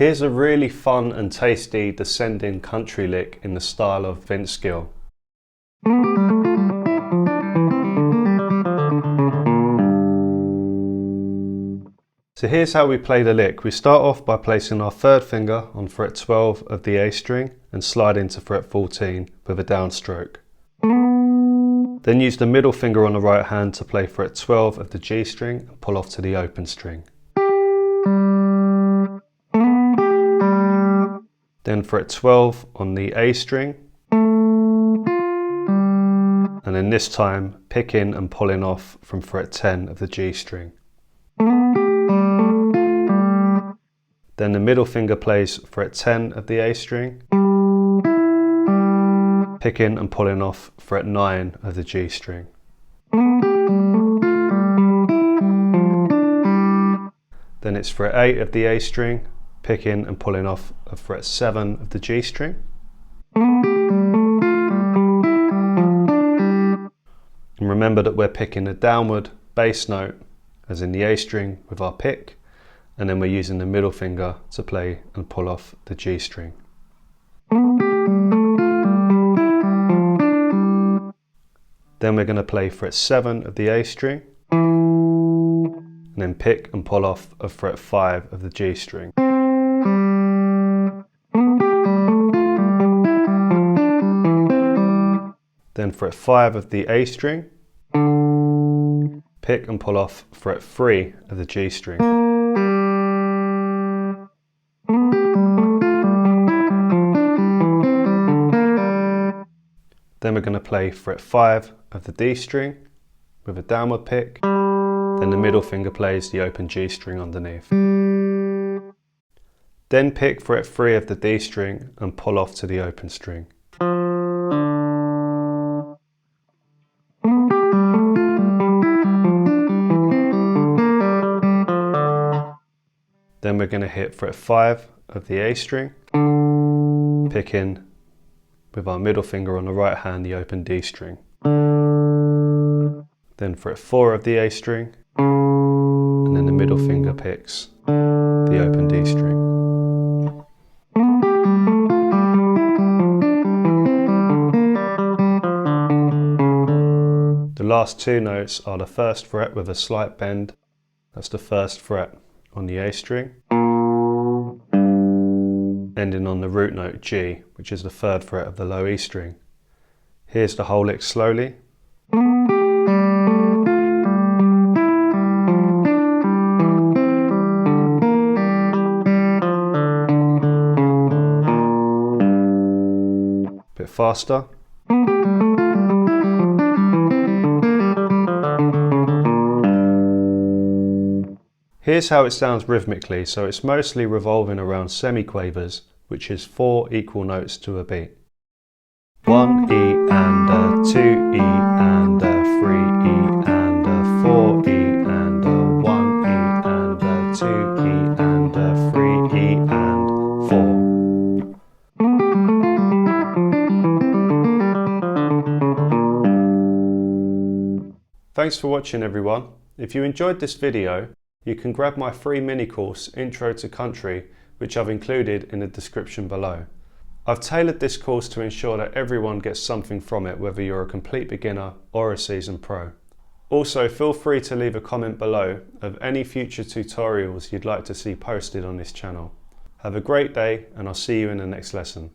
Here's a really fun and tasty descending country lick in the style of Gill. So here's how we play the lick. We start off by placing our third finger on fret 12 of the A string and slide into fret 14 with a downstroke. Then use the middle finger on the right hand to play fret 12 of the G string and pull off to the open string. Then fret 12 on the A string, and then this time picking and pulling off from fret 10 of the G string. Then the middle finger plays fret 10 of the A string, picking and pulling off fret 9 of the G string. Then it's fret 8 of the A string, picking and pulling off of fret 7 of the G string. And remember that we're picking a downward bass note, as in the A string, with our pick, and then we're using the middle finger to play and pull off the G string. Then we're going to play fret 7 of the A string, and then pick and pull off of fret 5 of the G string. Then fret 5 of the A string, pick and pull off fret 3 of the G string. Then we're going to play fret 5 of the D string with a downward pick, then the middle finger plays the open G string underneath. Then pick fret 3 of the D string and pull off to the open string. Then we're going to hit fret 5 of the A string, picking with our middle finger on the right hand the open D string. Then fret 4 of the A string, and then the middle finger picks the open D string. The last two notes are the first fret with a slight bend, that's the first fret on the A string, ending on the root note G, which is the third fret of the low E string. Here's the whole lick slowly. Bit faster. Here's how it sounds rhythmically, so it's mostly revolving around semiquavers, which is 4 equal notes to a beat. 1 E and a 2 E and a 3 E and a 4 E and a 1 E and a 2 E and a 3 E and 4. Thanks for watching everyone. If you enjoyed this video, you can grab my free mini course Intro to Country, which I've included in the description below. I've tailored this course to ensure that everyone gets something from it, whether you're a complete beginner or a seasoned pro. Also, feel free to leave a comment below of any future tutorials you'd like to see posted on this channel. Have a great day, and I'll see you in the next lesson.